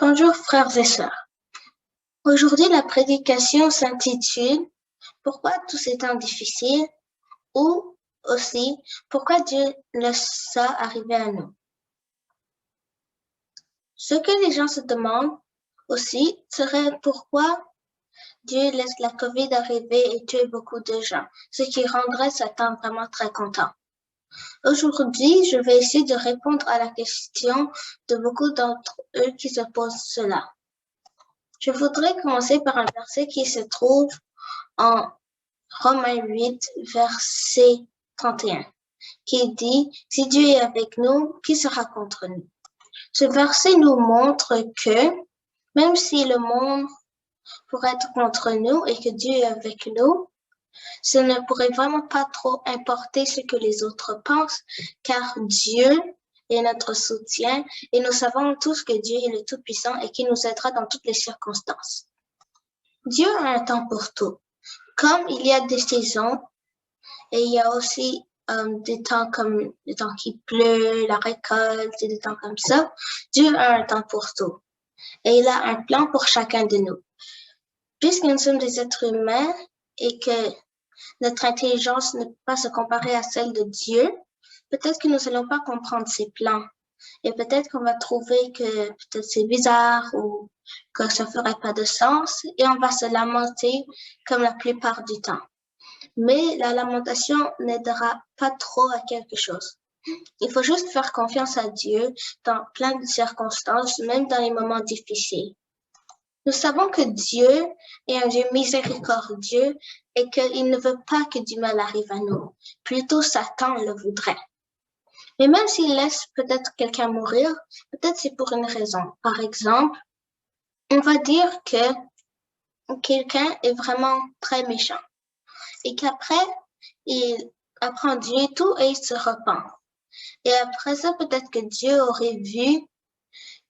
Bonjour frères et sœurs. Aujourd'hui, la prédication s'intitule Pourquoi tous ces temps difficiles ou aussi Pourquoi Dieu laisse ça arriver à nous. Ce que les gens se demandent aussi serait pourquoi Dieu laisse la COVID arriver et tuer beaucoup de gens, ce qui rendrait Satan vraiment très content. Aujourd'hui, je vais essayer de répondre à la question de beaucoup d'entre eux qui se posent cela. Je voudrais commencer par un verset qui se trouve en Romains 8, verset 31, qui dit « Si Dieu est avec nous, qui sera contre nous ?» Ce verset nous montre que même si le monde pourrait être contre nous et que Dieu est avec nous, ce ne pourrait vraiment pas trop importer ce que les autres pensent, car Dieu est notre soutien et nous savons tous que Dieu est le Tout-Puissant et qu'il nous aidera dans toutes les circonstances. Dieu a un temps pour tout. Comme il y a des saisons, et il y a aussi des temps comme le temps qui pleut, la récolte, et des temps comme ça, Dieu a un temps pour tout. Et il a un plan pour chacun de nous. Puisque nous sommes des êtres humains et que notre intelligence ne peut pas se comparer à celle de Dieu, peut-être que nous n'allons pas comprendre ses plans. Et peut-être qu'on va trouver que peut-être c'est bizarre ou que ça ferait pas de sens et on va se lamenter comme la plupart du temps. Mais la lamentation n'aidera pas trop à quelque chose. Il faut juste faire confiance à Dieu dans plein de circonstances, même dans les moments difficiles. Nous savons que Dieu est un Dieu miséricordieux et qu'il ne veut pas que du mal arrive à nous. Plutôt Satan le voudrait. Mais même s'il laisse peut-être quelqu'un mourir, peut-être c'est pour une raison. Par exemple, on va dire que quelqu'un est vraiment très méchant et qu'après, il apprend Dieu et tout et il se repent. Et après ça, peut-être que Dieu aurait vu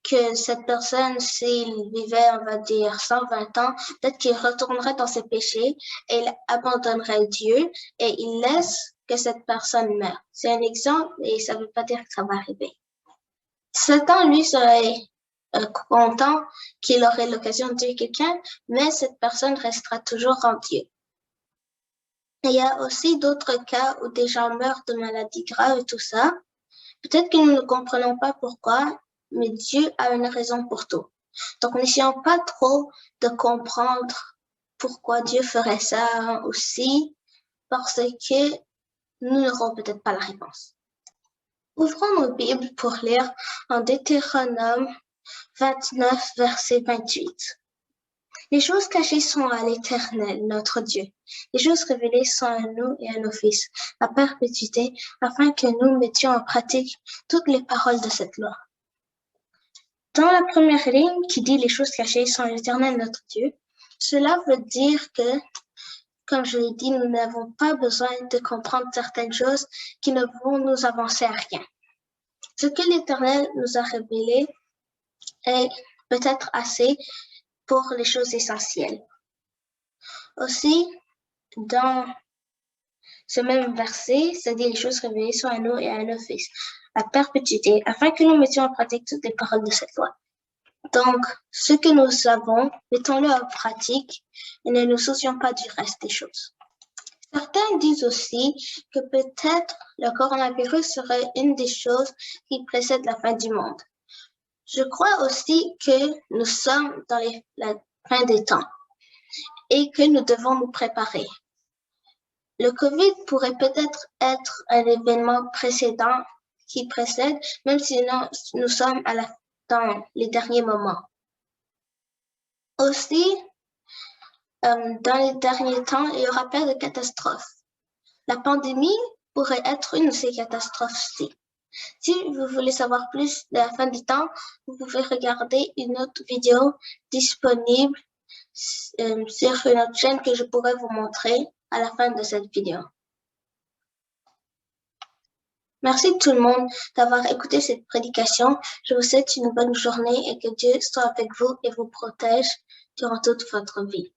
que cette personne, s'il vivait, on va dire, 120 ans, peut-être qu'il retournerait dans ses péchés et il abandonnerait Dieu et il laisse que cette personne meure. C'est un exemple et ça ne veut pas dire que ça va arriver. Satan, lui, serait content qu'il aurait l'occasion de tuer quelqu'un, mais cette personne restera toujours en Dieu. Et il y a aussi d'autres cas où des gens meurent de maladies graves et tout ça. Peut-être que nous ne comprenons pas pourquoi, mais Dieu a une raison pour tout. Donc, n'essayons pas trop de comprendre pourquoi Dieu ferait ça aussi, parce que nous n'aurons peut-être pas la réponse. Ouvrons nos Bibles pour lire en Deutéronome 29, verset 28. Les choses cachées sont à l'Éternel, notre Dieu. Les choses révélées sont à nous et à nos fils, à perpétuité, afin que nous mettions en pratique toutes les paroles de cette loi. Dans la première ligne qui dit les choses cachées sont à l'Éternel, notre Dieu, cela veut dire que, comme je l'ai dit, nous n'avons pas besoin de comprendre certaines choses qui ne vont nous avancer à rien. Ce que l'Éternel nous a révélé est peut-être assez pour les choses essentielles. Aussi, dans ce même verset, ça dit les choses révélées sont à nous et à nos fils, à perpétuité, afin que nous mettions en pratique toutes les paroles de cette loi. Donc, ce que nous savons, mettons-le en pratique et ne nous soucions pas du reste des choses. Certains disent aussi que peut-être le coronavirus serait une des choses qui précède la fin du monde. Je crois aussi que nous sommes dans la fin des temps et que nous devons nous préparer. Le COVID pourrait peut-être être un événement précédent qui précède, même si nous sommes dans les derniers moments. Aussi, dans les derniers temps, il y aura plein de catastrophes. La pandémie pourrait être une de ces catastrophes-ci. Si vous voulez savoir plus de la fin des temps, vous pouvez regarder une autre vidéo disponible sur une autre chaîne que je pourrais vous montrer à la fin de cette vidéo. Merci tout le monde d'avoir écouté cette prédication. Je vous souhaite une bonne journée et que Dieu soit avec vous et vous protège durant toute votre vie.